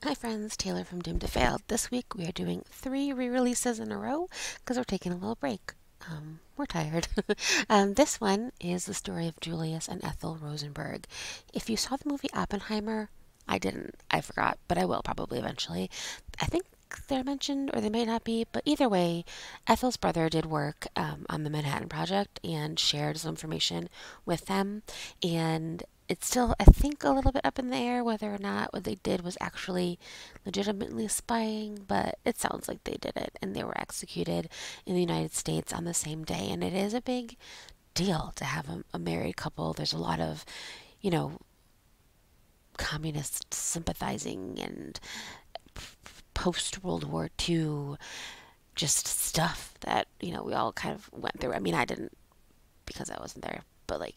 Hi friends, Taylor from Doomed to Fail. This week we are doing 3 re-releases in a row because we're taking a little break. We're tired. This one is the story of Julius and Ethel Rosenberg. If you saw the movie Oppenheimer, I didn't. I forgot, but I will probably eventually. I think they're mentioned, or they may not be, but either way, Ethel's brother did work on the Manhattan Project and shared some information with them, and it's still, I think, a little bit up in the air whether or not what they did was actually legitimately spying, but it sounds like they did it and they were executed in the United States on the same day. And it is a big deal to have a married couple. There's a lot of, you know, communist sympathizing and post World War II just stuff that, we all kind of went through. I mean, I didn't because I wasn't there, but like,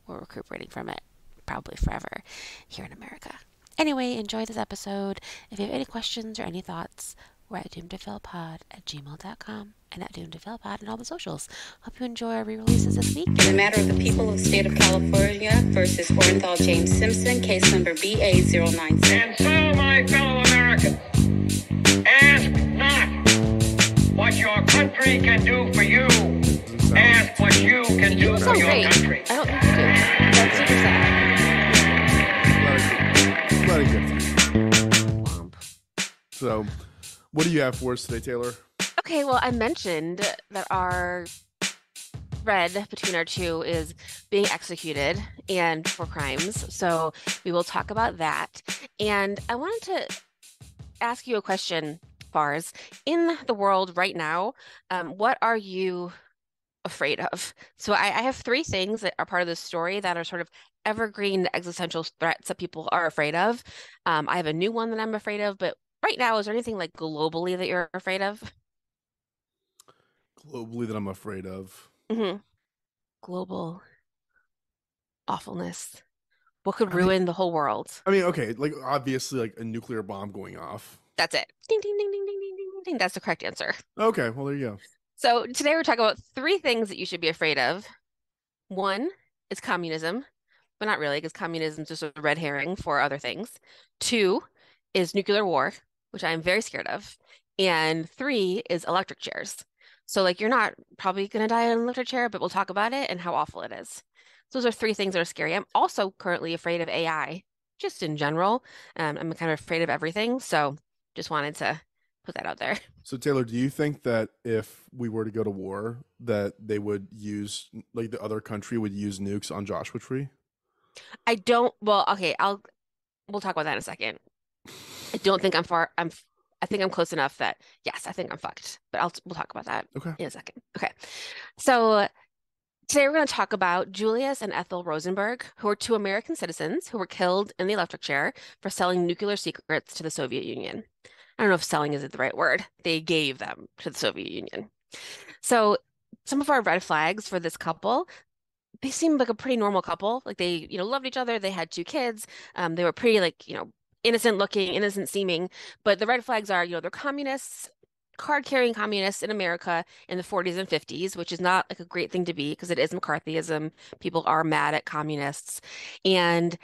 we're recuperating from it probably forever here in America. Anyway, enjoy this episode. If you have any questions or any thoughts, we're at doomtofailpod@gmail.com and at doomtofailpod and all the socials. Hope you enjoy our re-releases this week. In the matter of the people of the state of California versus Orenthal James Simpson, case number BA097. And so, my fellow Americans, ask not what your country can do for you. Ask what you can do for your great. country. I don't think you do. That's super sad. Bloody good. So, what do you have for us today, Taylor? Okay, well, I mentioned that our thread between our two is being executed and for crimes. So we will talk about that. And I wanted to ask you a question, Fars. In the world right now, what are you afraid of? So I have 3 things that are part of this story that are sort of evergreen existential threats that people are afraid of. I have a new one that I'm afraid of, but right now, is there anything like globally that you're afraid of? Globally that I'm afraid of. Mm-hmm. Global awfulness. What could I think, ruin the whole world? okay, like obviously like a nuclear bomb going off. That's it. Ding, ding, ding, ding, ding, ding, ding, ding. That's the correct answer. Okay, well there you go. So today we're talking about 3 things that you should be afraid of. One is communism, but not really, because communism is just a red herring for other things. 2 is nuclear war, which I am very scared of. And 3 is electric chairs. So like you're not probably going to die in an electric chair, but we'll talk about it and how awful it is. So those are 3 things that are scary. I'm also currently afraid of AI, just in general. I'm kind of afraid of everything. So just wanted to put that out there. So Taylor, do you think that if we were to go to war, that they would use, like the other country would use nukes on Joshua Tree? I don't, well, okay, we'll talk about that in a second. I don't think I think I'm close enough that, yes, I think I'm fucked, but we'll talk about that Okay. in a second. Okay. So today we're going to talk about Julius and Ethel Rosenberg, who are 2 American citizens who were killed in the electric chair for selling nuclear secrets to the Soviet Union. I don't know if selling is the right word. They gave them to the Soviet Union. So some of our red flags for this couple, they seemed like a pretty normal couple. Like they, loved each other. They had 2 kids. They were pretty like, innocent looking, innocent seeming. But the red flags are, they're communists, card-carrying communists in America in the 40s and 50s, which is not like a great thing to be because it is McCarthyism. People are mad at communists. And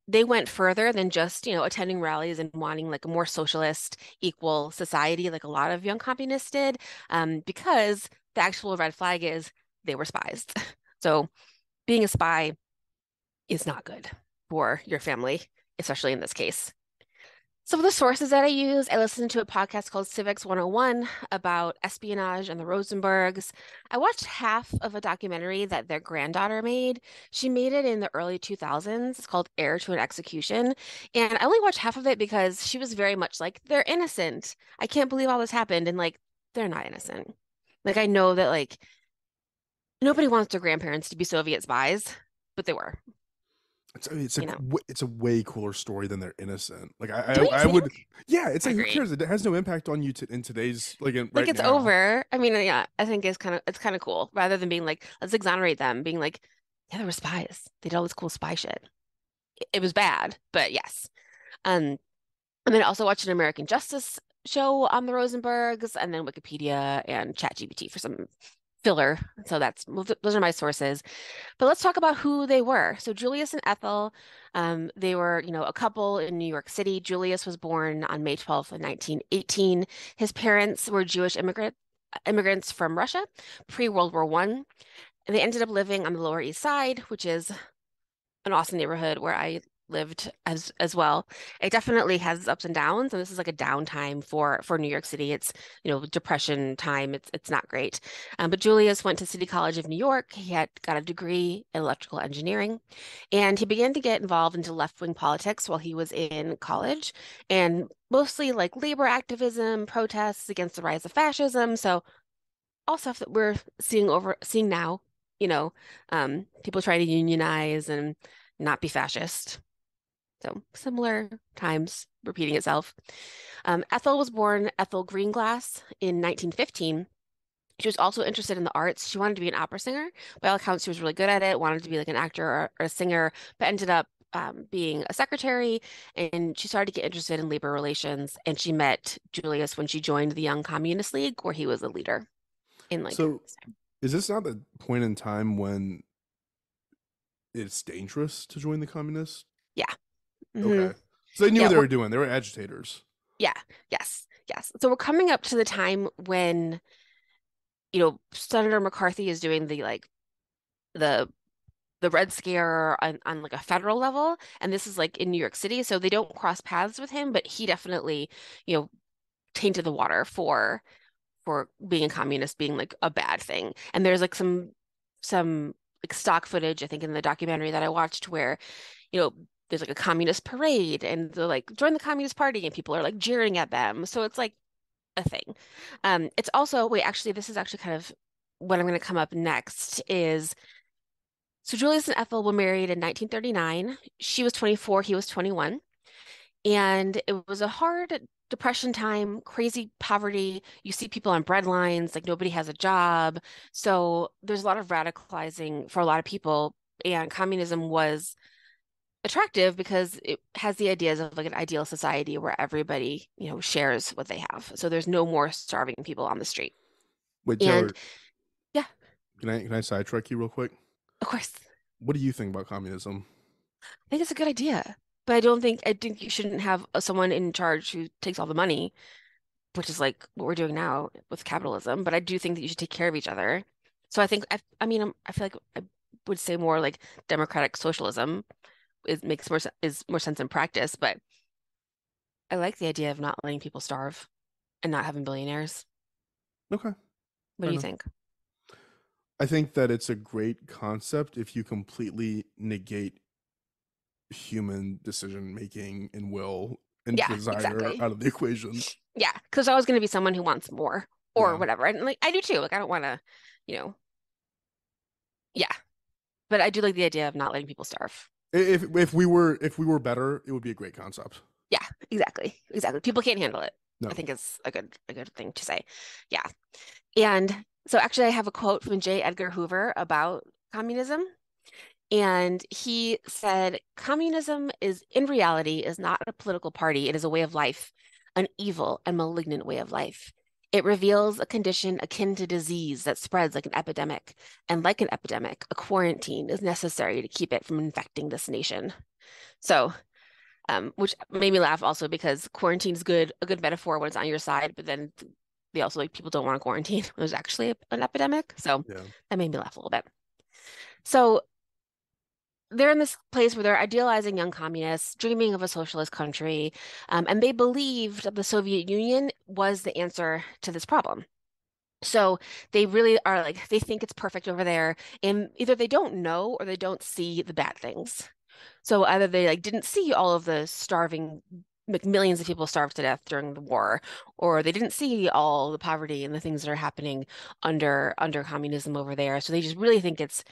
they went further than just, attending rallies and wanting like a more socialist, equal society, like a lot of young communists did, because the actual red flag is they were spies. So being a spy is not good for your family, especially in this case. Some of the sources that I use, I listened to a podcast called Civics 101 about espionage and the Rosenbergs. I watched half of a documentary that their granddaughter made. She made it in the early 2000s. It's called Heir to an Execution. And I only watched half of it because she was very much like, they're innocent. I can't believe all this happened. And like, they're not innocent. Like, I know that like nobody wants their grandparents to be Soviet spies, but they were. It's a way cooler story than they're innocent. Like Do you I would, think? yeah. It's I like who agree. cares? It has no impact on you in today's Like right it's now. over. I mean, yeah, I think it's kind of cool rather than being like, let's exonerate them, being like, yeah, they were spies. They did all this cool spy shit. It was bad, but yes. Um, and then I also watched an American Justice show on the Rosenbergs, and then Wikipedia and ChatGPT for some filler. So those are my sources. But let's talk about who they were. So Julius and Ethel, they were, a couple in New York City. Julius was born on May 12th, 1918. His parents were Jewish immigrants from Russia, pre-World War One. And they ended up living on the Lower East Side, which is an awesome neighborhood where I lived as well. It definitely has its ups and downs, and this is like a downtime for New York City. It's, depression time. It's not great. But Julius went to City College of New York. He had got a degree in electrical engineering, and he began to get involved into left-wing politics while he was in college, and mostly like labor activism, protests against the rise of fascism. So all stuff that we're seeing now, people trying to unionize and not be fascist. So similar times repeating itself. Ethel was born Ethel Greenglass in 1915. She was also interested in the arts. She wanted to be an opera singer. By all accounts, she was really good at it, wanted to be like an actor or a singer, but ended up being a secretary. And she started to get interested in labor relations. And she met Julius when she joined the Young Communist League, where he was a leader in like So, is this not the point in time when it's dangerous to join the communists? yeah. Okay. So they knew Yeah, what they were doing. They were agitators. yeah, yes, yes. So we're coming up to the time when, Senator McCarthy is doing the the Red Scare on like a federal level, and this is like in New York City, so they don't cross paths with him, but he definitely, you know, tainted the water for being a communist being like a bad thing. And there's like some like stock footage, I think, in the documentary that I watched where, you know, there's like a communist parade and they're like, join the Communist Party, and people are like jeering at them. So it's like a thing. It's also, wait, actually, this is actually kind of what I'm going to come up next is so Julius and Ethel were married in 1939. She was 24, he was 21. And it was a hard depression time, crazy poverty. You see people on bread lines, like nobody has a job. So there's a lot of radicalizing for a lot of people. And communism was attractive because it has the ideas of like an ideal society where everybody, shares what they have. So there's no more starving people on the street. Wait, And Taylor, yeah, can I sidetrack you real quick? of course, What do you think about communism? I think it's a good idea. But I think you shouldn't have someone in charge who takes all the money, which is like what we're doing now with capitalism. But I do think that you should take care of each other. So I mean, I feel like I would say more like democratic socialism is more sense in practice. But I like the idea of not letting people starve and not having billionaires. Okay, What fair do you enough. think? I think that it's a great concept if you completely negate human decision making and will and Yeah, desire exactly. out of the equation. Yeah, because there's always going to be someone who wants more or Yeah. whatever. And like I do too. Like I don't want to, you know, yeah. But I do like the idea of not letting people starve. If we were better, it would be a great concept. Yeah, exactly. Exactly. People can't handle it. I No. think is a good thing to say. Yeah. And so actually I have a quote from J. Edgar Hoover about communism. And he said, communism is in reality is not a political party. It is a way of life, an evil and malignant way of life. It reveals a condition akin to disease that spreads like an epidemic. And like an epidemic, a quarantine is necessary to keep it from infecting this nation. So, which made me laugh also because quarantine is a good metaphor when it's on your side, but then they also like people don't want to quarantine. There's actually an epidemic. So Yeah. that made me laugh a little bit. So they're in this place where they're idealizing young communists, dreaming of a socialist country, and they believed that the Soviet Union was the answer to this problem. So they really are like, they think it's perfect over there, and either they don't know or they don't see the bad things. So either they like didn't see all of the starving, like millions of people starved to death during the war, or they didn't see all the poverty and the things that are happening under communism over there. So they just really think it's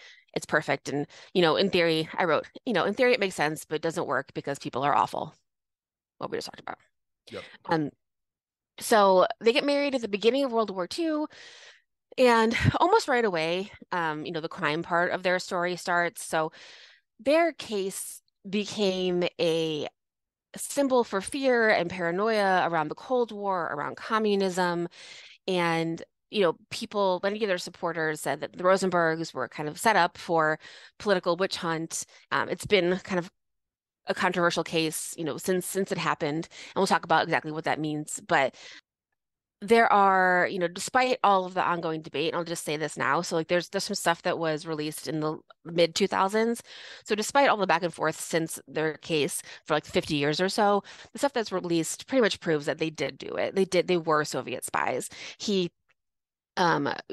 perfect. And in theory, I wrote, in theory it makes sense, but it doesn't work because people are awful. What we just talked about. Yep. Um, so they get married at the beginning of World War II, and almost right away, the crime part of their story starts. So their case became a symbol for fear and paranoia around the Cold War, around communism. And many of their supporters said that the Rosenbergs were kind of set up for political witch hunt. It's been kind of a controversial case, since it happened, and we'll talk about exactly what that means. But there are, despite all of the ongoing debate, and I'll just say this now. So like there's some stuff that was released in the mid 2000s. So despite all the back and forth since their case for like 50 years or so, the stuff that's released pretty much proves that they did do it. They were Soviet spies.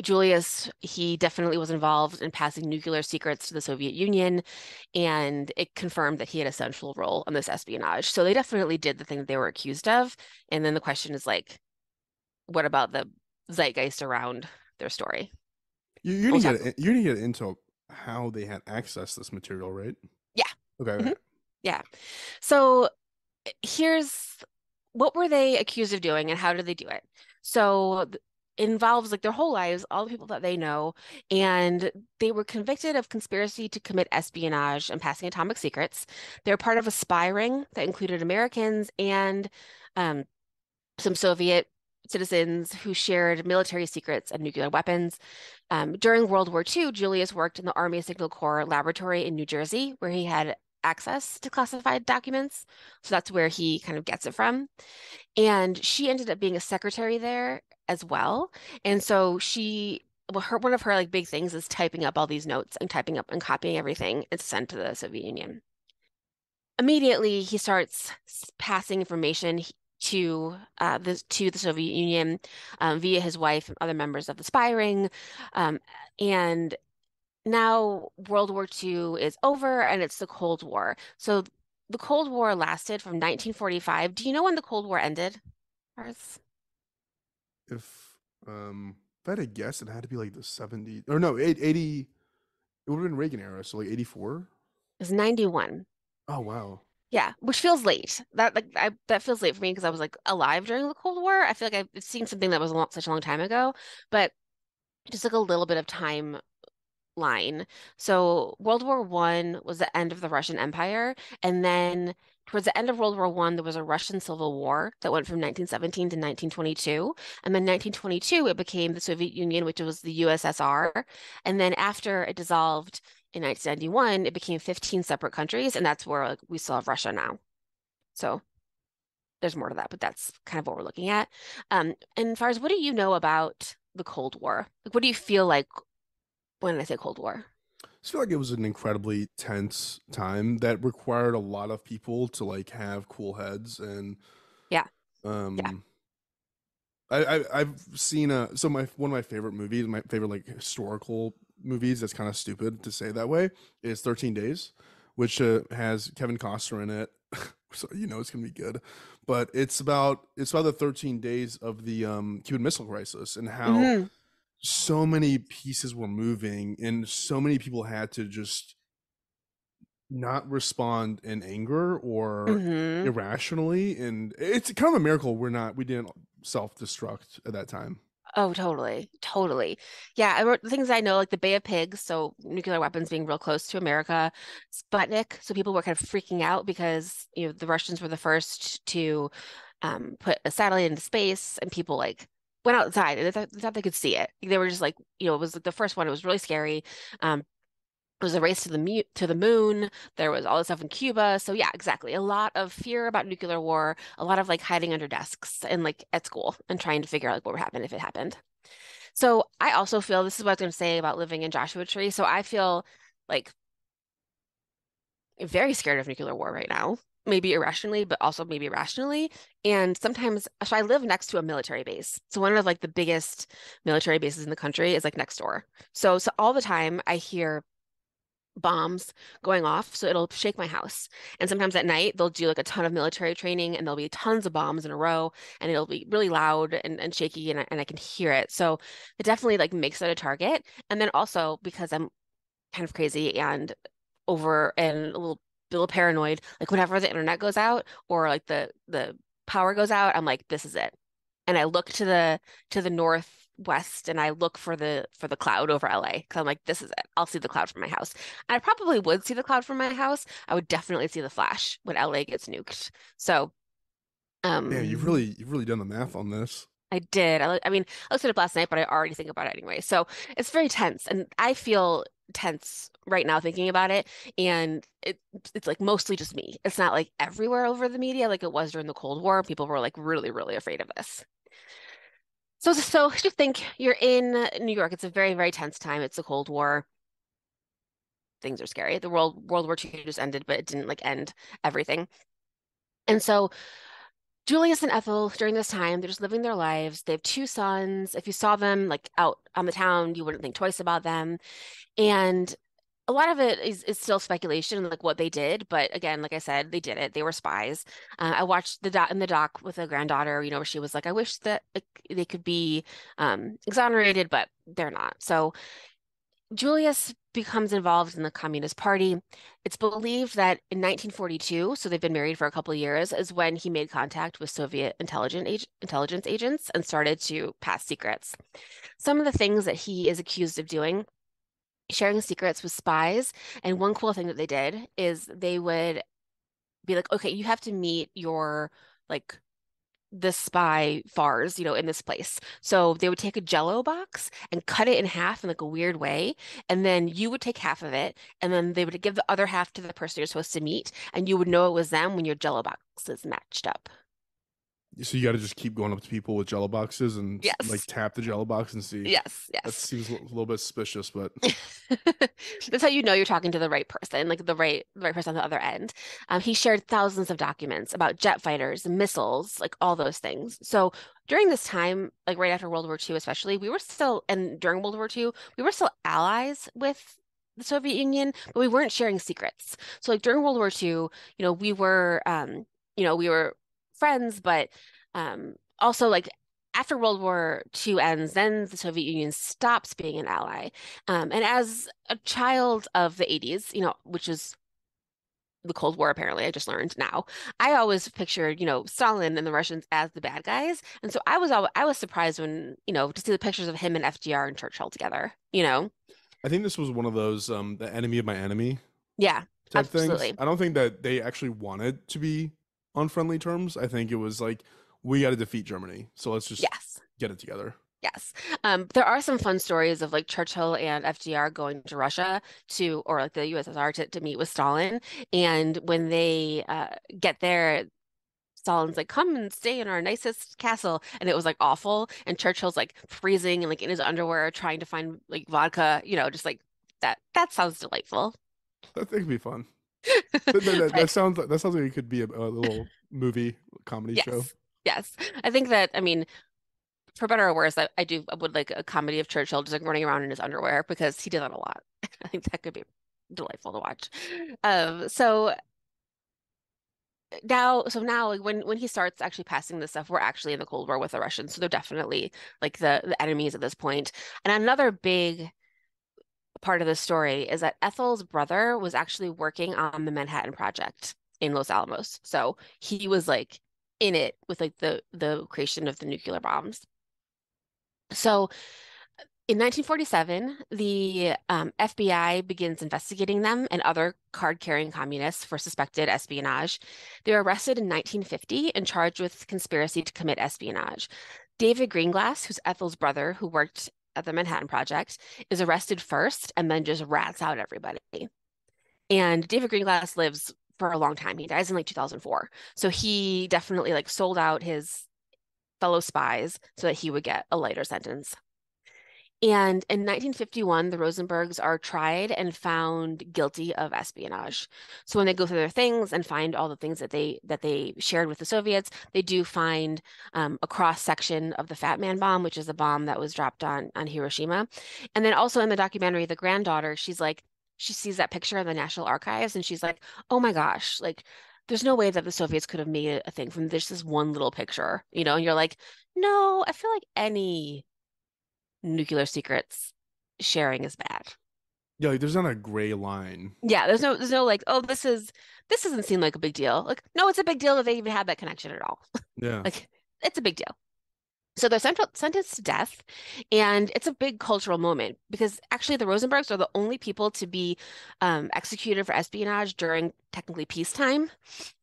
Julius, he definitely was involved in passing nuclear secrets to the Soviet Union, and it confirmed that he had a central role in this espionage. So they definitely did the thing that they were accused of. And then the question is like, what about the zeitgeist around their story? You're We'll gonna talk. get you're gonna get into how they had access to this material, right? Yeah. Okay, Mhm. okay. Yeah. So here's what were they accused of doing and how did they do it? So it involves like their whole lives, all the people that they know, and they were convicted of conspiracy to commit espionage and passing atomic secrets. They're part of a spy ring that included Americans and um, some Soviet citizens who shared military secrets and nuclear weapons. During World War II, Julius worked in the Army Signal Corps laboratory in New Jersey, where he had access to classified documents. So that's where he kind of gets it from. And she ended up being a secretary there as well. And so one of her like big things is typing up all these notes and typing up and copying everything and sent to the Soviet Union. Immediately, he starts passing information to the Soviet Union via his wife and other members of the spy ring. And now World War II is over and it's the Cold War. So the Cold War lasted from 1945. Do you know when the Cold War ended? Lars? If if I had to guess, it had to be like the 70s or no, 80. It would have been Reagan era, so like 84. It was 91. Oh wow. Yeah, which feels late. That feels late for me because I was like alive during the Cold War. I feel like I've seen something that was such a long time ago, but just like a little bit of time line. So World War One was the end of the Russian Empire, and then towards the end of World War One, there was a Russian Civil War that went from 1917 to 1922, and then 1922 it became the Soviet Union, which was the USSR, and then after it dissolved in 1991, it became 15 separate countries, and that's where like, we still have Russia now. So there's more to that, but that's kind of what we're looking at. And as far as what do you know about the Cold War? Like, what do you feel like when I say Cold War? I just feel like it was an incredibly tense time that required a lot of people to like have cool heads and Yeah. Yeah. um I've seen so my one of my favorite movies, my favorite like historical movies that's kind of stupid to say that way, is 13 Days, which has Kevin Costner in it. So you know it's gonna be good. But it's about the 13 days of the Cuban Missile Crisis and how hmm so many pieces were moving and so many people had to just not respond in anger or hmm irrationally, and it's kind of a miracle we didn't self-destruct at that time. Oh, totally. Totally. Yeah, I wrote the things I know, like the Bay of Pigs, so nuclear weapons being real close to America, Sputnik, so people were kind of freaking out because, the Russians were the first to put a satellite into space and people like went outside and they thought they could see it. They were just like, it was like the first one, it was really scary. It was a race to the moon. There was all this stuff in Cuba. So yeah, exactly. A lot of fear about nuclear war, a lot of like hiding under desks and like at school and trying to figure out like what would happen if it happened. So I also feel this is what I was going to say about living in Joshua Tree. So I feel like very scared of nuclear war right now, maybe irrationally, but also maybe rationally. And sometimes, so I live next to a military base. So one of like the biggest military bases in the country is like next door. So all the time I hear bombs going off, so it'll shake my house. And sometimes at night they'll do like a ton of military training and there'll be tons of bombs in a row and it'll be really loud and shaky and I can hear it. So it definitely like makes it a target. And then also because I'm kind of crazy and over and a little paranoid, like whenever the internet goes out or like the power goes out, I'm like, this is it. And I look to the northwest and I look for the cloud over LA because I'm like, this is it. I'll see the cloud from my house. And I probably would see the cloud from my house. I would definitely see the flash when LA gets nuked. So Man, um you've really done the math on this. I did. I mean, I looked at it last night, but I already think about it anyway. So it's very tense, and I feel tense right now thinking about it. And it's like mostly just me. It's not like everywhere over the media like it was during the Cold War. People were like really, really afraid of this. So just think you're in New York. It's a very, very tense time. It's the Cold War. Things are scary. The World War II just ended, but it didn't like end everything. And so Julius and Ethel, during this time, they're just living their lives. They have two sons. If you saw them like out on the town, you wouldn't think twice about them. And a lot of it is still speculation, like what they did. But again, like I said, they did it. They were spies. I watched the doc in the doc with a granddaughter, where she was like, I wish that like, they could be exonerated, but they're not. So Julius becomes involved in the Communist Party. It's believed that in 1942, so they've been married for a couple of years, is when he made contact with Soviet intelligence agents and started to pass secrets. Some of the things that he is accused of doing, sharing secrets with spies, and one cool thing that they did is they would be like, okay, you have to meet your like the spy fars, in this place. So they would take a Jello box and cut it in half in like a weird way, and then you would take half of it, and then they would give the other half to the person you're supposed to meet, and you would know it was them when your Jello boxes matched up. So you got to just keep going up to people with Jello boxes and like Yes. tap the Jello box and see. Yes, That yes. seems a little bit suspicious, but That's how you know you're talking to the right person, like the right person on the other end. He shared thousands of documents about jet fighters, missiles, like all those things. So during this time, like right after World War II, especially, we were still, and during World War II, we were still allies with the Soviet Union, but we weren't sharing secrets. So like during World War II, we were friends, but also like after World War II ends, then the Soviet Union stops being an ally. And as a child of the 80s, which is the Cold War, apparently, I just learned now, I always pictured, Stalin and the Russians as the bad guys. And so I was surprised when, to see the pictures of him and FDR and Churchill together. I think this was one of those the enemy of my enemy Yeah, type things. absolutely. I don't think that they actually wanted to be on friendly terms. I think it was like we got to defeat Germany, so let's just Yes. get it together. Yes. There are some fun stories of like Churchill and FDR going to Russia or like the USSR to meet with Stalin. And when they get there, Stalin's like, come and stay in our nicest castle. And it was like awful. And Churchill's like freezing and like in his underwear trying to find like vodka, just like that. That sounds delightful. That could be fun. That But sounds like it could be a little movie comedy show. yes, yes. I think that, I mean, for better or worse, I would like a comedy of Churchill just like running around in his underwear because he did that a lot. I think that could be delightful to watch. So now like when he starts actually passing this stuff, we're actually in the Cold War with the Russians. So they're definitely like the enemies at this point. And another big part of the story is that Ethel's brother was actually working on the Manhattan Project in Los Alamos. So he was like in it with like the creation of the nuclear bombs. So in 1947, the FBI begins investigating them and other card-carrying communists for suspected espionage. They were arrested in 1950 and charged with conspiracy to commit espionage. David Greenglass, who's Ethel's brother, who worked at the Manhattan Project, is arrested first and then just rats out everybody. And David Greenglass lives for a long time. He dies in like 2004. So he definitely like sold out his fellow spies so that he would get a lighter sentence. And in 1951, the Rosenbergs are tried and found guilty of espionage. So when they go through their things and find all the things that they shared with the Soviets, they do find a cross section of the Fat Man bomb, which is a bomb that was dropped on Hiroshima. And then also in the documentary, the granddaughter, she sees that picture in the National Archives, and she's like, "Oh my gosh, like." There's no way that the Soviets could have made a thing from this one little picture. And you're like, no, I feel like any nuclear secrets sharing is bad. Yeah, like, there's not a gray line. Yeah, there's no like, oh, this doesn't seem like a big deal. Like, no, it's a big deal that they even had that connection at all. Yeah. Like, it's a big deal. So they're sentenced to death, and it's a big cultural moment because actually the Rosenbergs are the only people to be executed for espionage during technically peacetime.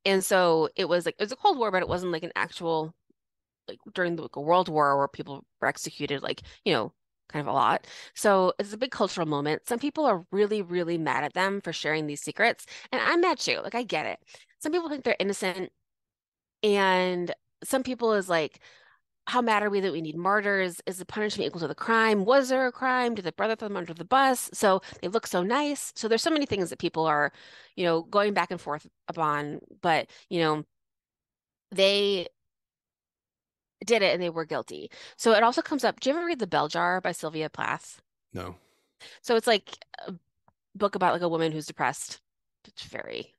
And so it was a Cold War, but it wasn't like an actual like during the World War where people were executed, like, kind of a lot. So it's a big cultural moment. Some people are really, really mad at them for sharing these secrets, and I'm mad too. Like, I get it. Some people think they're innocent, and some people is like, how mad are we that we need martyrs? Is the punishment equal to the crime? Was there a crime? Did the brother throw them under the bus? So they look so nice. So there's so many things that people are, going back and forth upon, but, they did it and they were guilty. So it also comes up. Do you ever read The Bell Jar by Sylvia Plath? No. So it's like a book about like a woman who's depressed. It's very,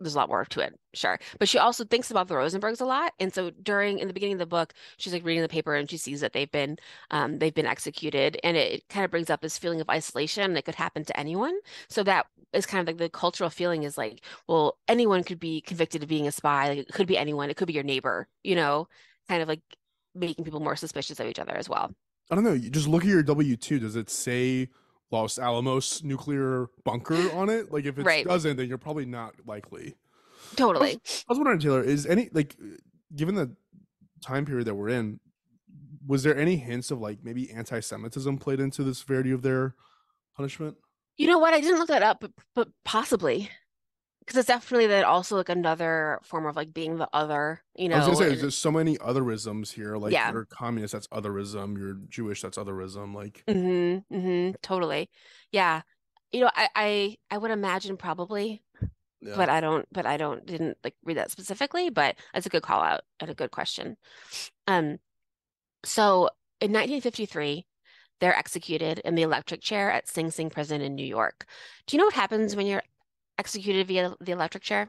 there's a lot more to it, sure. But she also thinks about the Rosenbergs a lot. And so in the beginning of the book, she's like reading the paper and she sees that they've been executed. And it kind of brings up this feeling of isolation that could happen to anyone. So that is kind of like the cultural feeling is like, well, anyone could be convicted of being a spy. Like it could be anyone. It could be your neighbor, kind of like making people more suspicious of each other as well. I don't know. You just look at your W-2. Does it say Los Alamos nuclear bunker on it? Like, if it Right. doesn't, then you're probably not likely. Totally. I was wondering, Taylor, is any like, given the time period that we're in, was there any hints of like maybe anti-Semitism played into the severity of their punishment? You know what? I didn't look that up, but possibly. Because it's definitely that also like another form of like being the other, I was gonna say, and there's so many otherisms here. Like, yeah. you're communist, that's otherism. You're Jewish, that's otherism. Like, Totally. Yeah. I would imagine probably, yeah. but I didn't like read that specifically, but that's a good call out and a good question. Um, so in 1953, they're executed in the electric chair at Sing Sing prison in New York. Do you know what happens when you're executed via the electric chair?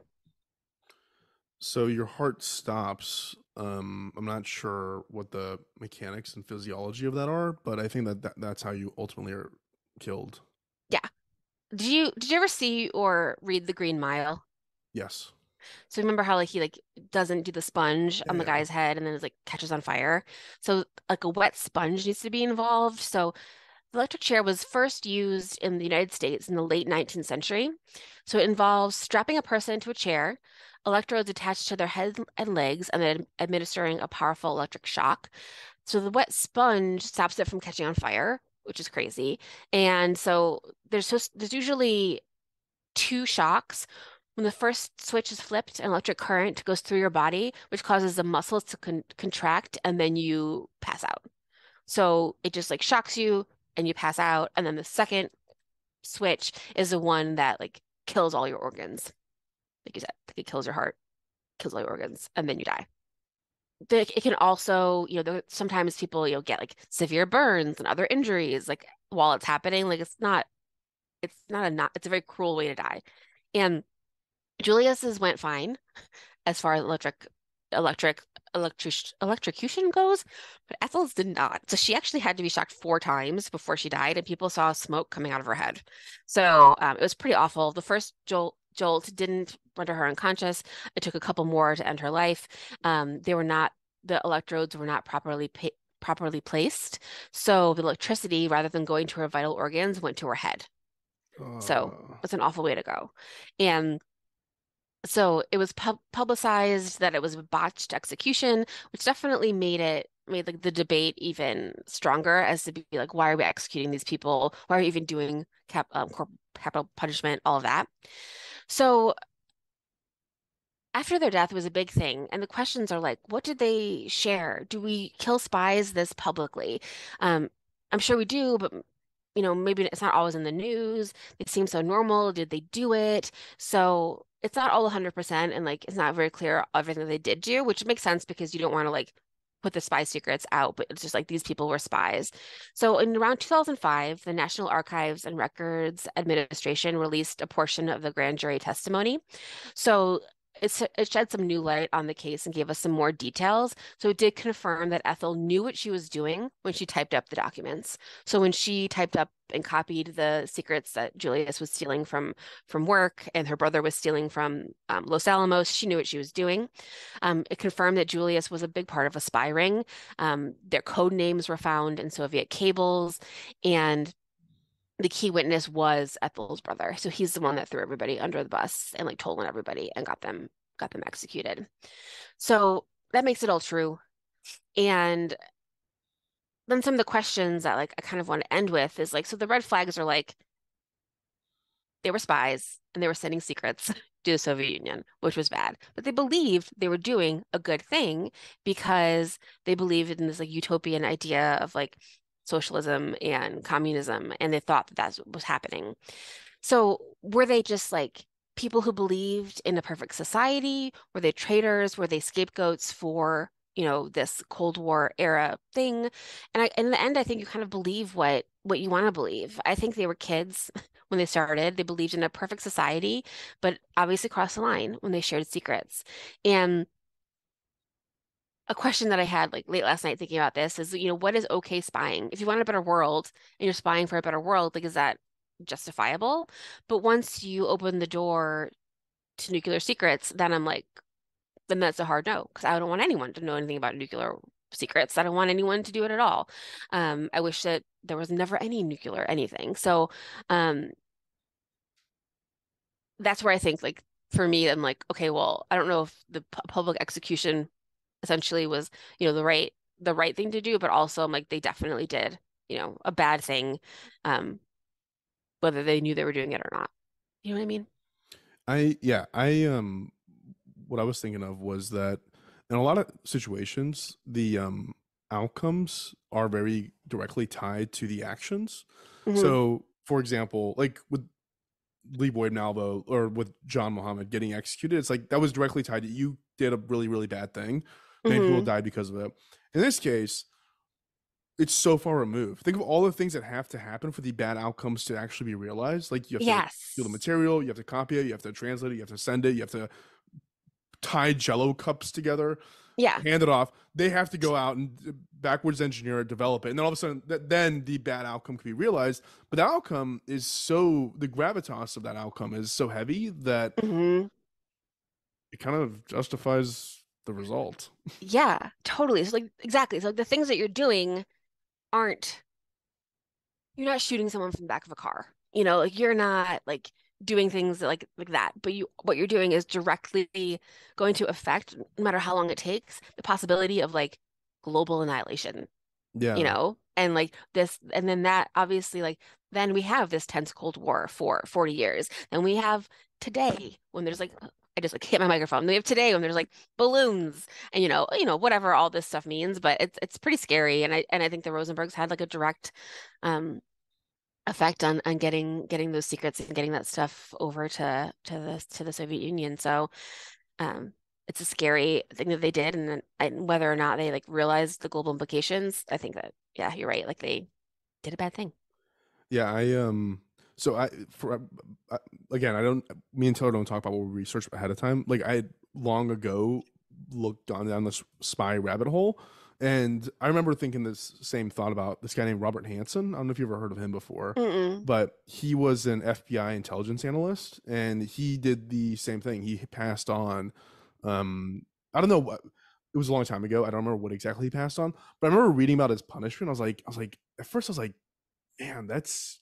So your heart stops. I'm not sure what the mechanics and physiology of that are, but I think that's how you ultimately are killed. Yeah. Did you ever see or read The Green Mile? Yes. So remember how like he like doesn't do the sponge Yeah, on the yeah. guy's head and then it's like catches on fire. So like a wet sponge needs to be involved. So the electric chair was first used in the United States in the late 19th century. So it involves strapping a person into a chair, electrodes attached to their head and legs, and then administering a powerful electric shock. So the wet sponge stops it from catching on fire, which is crazy. And so there's usually two shocks. When the first switch is flipped, an electric current goes through your body, which causes the muscles to contract, and then you pass out. So it just like shocks you and you pass out. And then the second switch is the one that like kills all your organs. Like you said, like it kills your heart, kills all your organs, and then you die. It can also, sometimes people, get like severe burns and other injuries, like while it's happening. Like it's a very cruel way to die. And Julius's went fine as far as electric electrocution goes, but Ethel's did not. So she actually had to be shocked 4 times before she died, and people saw smoke coming out of her head. So it was pretty awful. The first jolt didn't render her unconscious. It took a couple more to end her life. The electrodes were not properly placed, so the electricity, rather than going to her vital organs, went to her head. So it's an awful way to go. And so it was publicized that it was a botched execution, which definitely made like the debate even stronger as to be like, why are we executing these people? Why are we even doing capital punishment? All of that. So after their death was a big thing, and the questions are like, what did they share? Do we kill spies this publicly? Um, I'm sure we do, but maybe it's not always in the news. It seems so normal. Did they do it? So it's not all 100%, and like it's not very clear everything that they did do, which makes sense because you don't want to like put the spy secrets out, but it's just like these people were spies. So in around 2005, the National Archives and Records Administration released a portion of the grand jury testimony. So it shed some new light on the case and gave us some more details. So it did confirm that Ethel knew what she was doing when she typed up the documents. So when she typed up and copied the secrets that Julius was stealing from work and her brother was stealing from Los Alamos, she knew what she was doing. It confirmed that Julius was a big part of a spy ring. Their code names were found in Soviet cables, and the key witness was Ethel's brother. So he's the one that threw everybody under the bus and like told on everybody and got them executed. So that makes it all true. And then some of the questions that like I kind of want to end with is like, so the red flags are like they were spies and they were sending secrets to the Soviet Union, which was bad. But they believed they were doing a good thing because they believed in this like utopian idea of like socialism and communism, and they thought that that's what was happening. So were they just like people who believed in a perfect society? Were they traitors? Were they scapegoats for, this Cold War era thing? And in the end, I think you kind of believe what you want to believe. I think they were kids when they started. They believed in a perfect society, but obviously crossed the line when they shared secrets. And a question that I had like late last night thinking about this is, what is okay spying? If you want a better world and you're spying for a better world, like is that justifiable? But once you open the door to nuclear secrets, then I'm like, then that's a hard no, because I don't want anyone to know anything about nuclear secrets. I don't want anyone to do it at all. I wish that there was never any nuclear anything. So um, that's where I think like for me, I'm like, okay, well, I don't know if the public execution essentially was, the right thing to do, but also I'm like they definitely did, a bad thing, um, whether they knew they were doing it or not. You know what I mean? I what I was thinking of was that in a lot of situations, the outcomes are very directly tied to the actions. Hmm. So, for example, like with Lee Boyd Malvo or with John Muhammad getting executed, it's like that was directly tied to you did a really, really bad thing. Many people Hmm. died because of it. In this case, it's so far removed. Think of all the things that have to happen for the bad outcomes to actually be realized. Like you have to steal the Yes. material, you have to copy it, you have to translate it, you have to send it, you have to tie Jello cups together, Yeah. hand it off. They have to go out and backwards engineer it, develop it, and then all of a sudden, then the bad outcome can be realized. But the outcome is so the gravitas of that outcome is so heavy that Hmm. it kind of justifies the result. Yeah, totally. It's like exactly. So like the things that you're doing aren't you're not shooting someone from the back of a car. Like you're not like doing things like that. But what you're doing is directly going to affect, no matter how long it takes, the possibility of like global annihilation, Yeah, and like this, and then that obviously like then we have this tense Cold War for 40 years. Then we have today when there's like I just like hit my microphone. We have today when there's like balloons and whatever all this stuff means, but it's pretty scary. And I think the Rosenbergs had like a direct effect on getting those secrets and getting that stuff over to the Soviet Union. So um, it's a scary thing that they did, and then whether or not they like realized the global implications, I think that yeah, you're right. Like they did a bad thing. yeah. So I for I, again, I don't. Me and Taylor don't talk about what we research ahead of time. Like I had long ago looked down this spy rabbit hole, and I remember thinking this same thought about this guy named Robert Hansen. I don't know if you've ever heard of him before, Mm-mm. but he was an FBI intelligence analyst, and he did the same thing. He passed on. I don't know what. It was a long time ago. I don't remember what exactly he passed on, but I remember reading about his punishment. At first, I was like, man, that's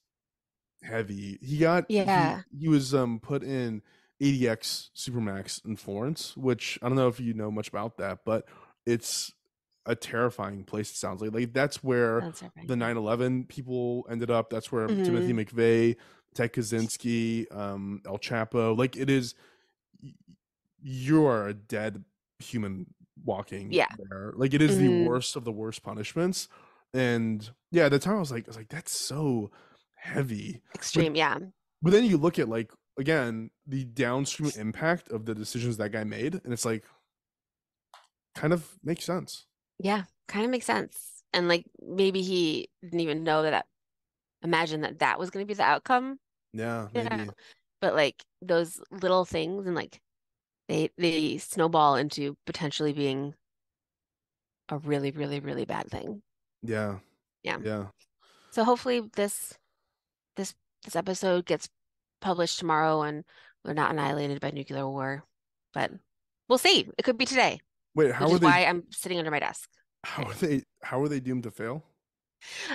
heavy. Yeah. He was put in ADX Supermax in Florence, which I don't know if you know much about that, but it's a terrifying place. It sounds like that's where That's right. the Yeah. 9/11 people ended up. That's where Timothy Hmm. McVeigh, Ted Kaczynski, El Chapo. Like it is, you are a dead human walking Yeah. there. Like it is the Hmm. worst of the worst punishments. And yeah, at the time I was like, that's so heavy. But Extreme. Yeah. but then you look at like again the downstream impact of the decisions that guy made, and it's like kind of makes sense. Yeah. Kind of makes sense. And like maybe he didn't even know imagine that was going to be the outcome. Yeah, You know, maybe. but like those little things and like they snowball into potentially being a really, really, really bad thing. Yeah, Yeah. yeah. So hopefully this this episode gets published tomorrow and we're not annihilated by nuclear war. But we'll see. It could be today, Wait, which is why I'm sitting under my desk. Okay. how are they doomed to fail?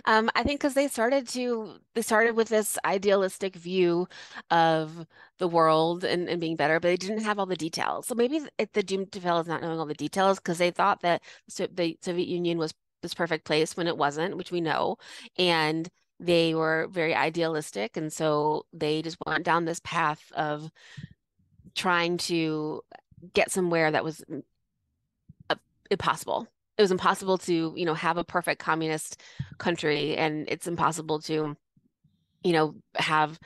I think because they started with this idealistic view of the world and being better, but they didn't have all the details. So maybe the doom to fail is not knowing all the details because they thought that the Soviet Union was this perfect place when it wasn't, which we know, and they were very idealistic, and so they just went down this path of trying to get somewhere that was uh, impossible. It was impossible to, have a perfect communist country, and it's impossible to, have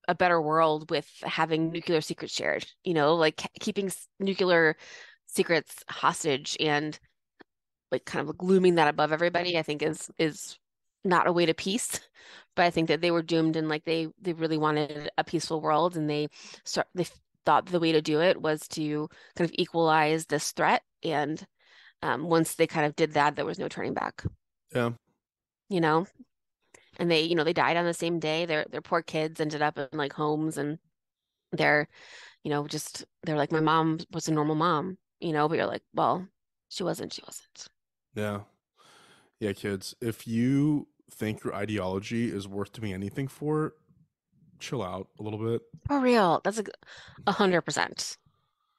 a better world with having nuclear secrets shared, like keeping nuclear secrets hostage and like kind of glooming that above everybody, I think is not a way to peace. But I think that they were doomed and like they really wanted a peaceful world and they thought the way to do it was to kind of equalize this threat and once they kind of did that, there was no turning back, Yeah. you know? And they died on the same day. Their poor kids ended up in like homes and they're, just they're like, my mom was a normal mom, but you're like, well, she wasn't. Yeah. Yeah, kids. If you think your ideology is worth doing anything for, chill out a little bit. For real. That's like 100%.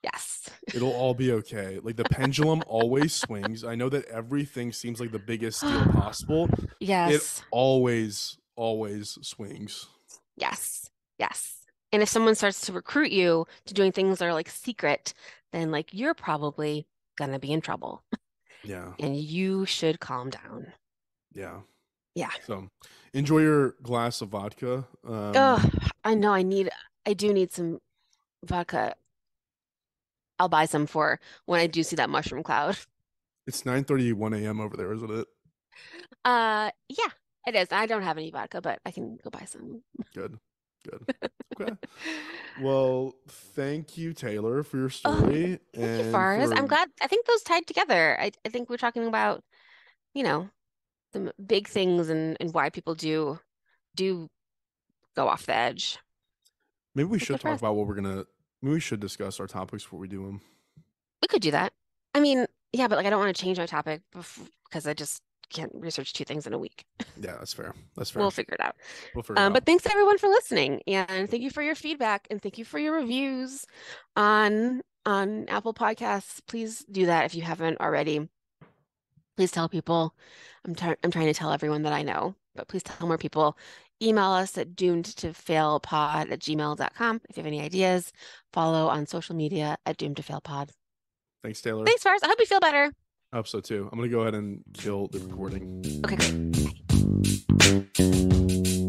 Yes. It'll all be okay. Like the pendulum always swings. I know that everything seems like the biggest steal possible. It Yes. always swings. Yes. Yes. And if someone starts to recruit you to doing things that are like secret, then like you're probably gonna be in trouble Yeah. and you should calm down. Yeah. Yeah. So enjoy your glass of vodka. Oh, I know I do need some vodka. I'll buy some for when I do see that mushroom cloud. It's 9:31 a.m. over there, isn't it? Yeah, it is. I don't have any vodka, but I can go buy some. Good. Good. Okay. Well, thank you, Taylor, for your Oh, story thank you, and Fars. for I'm glad. I think those tied together. I think we're talking about, you know, some big things and why people do go off the edge. maybe we So should good for talk us. about what we're gonna maybe we should discuss our topics before we do them. We could do that. I mean, yeah, but like I don't want to change my topic because I just can't research two things in a week. Yeah, that's fair. That's fair. We'll figure it out. We'll figure it out. But thanks everyone for listening, and thank you for your feedback, and thank you for your reviews on Apple Podcasts. Please do that if you haven't already. Please tell people. I'm trying to tell everyone that I know, but please tell more people. Email us at doomedtofailpod@gmail.com if you have any ideas. Follow on social media at doomedtofailpod. Thanks, Taylor. Thanks, Fars. I hope you feel better. I hope so too. I'm gonna go ahead and kill the recording. Okay, great. Bye.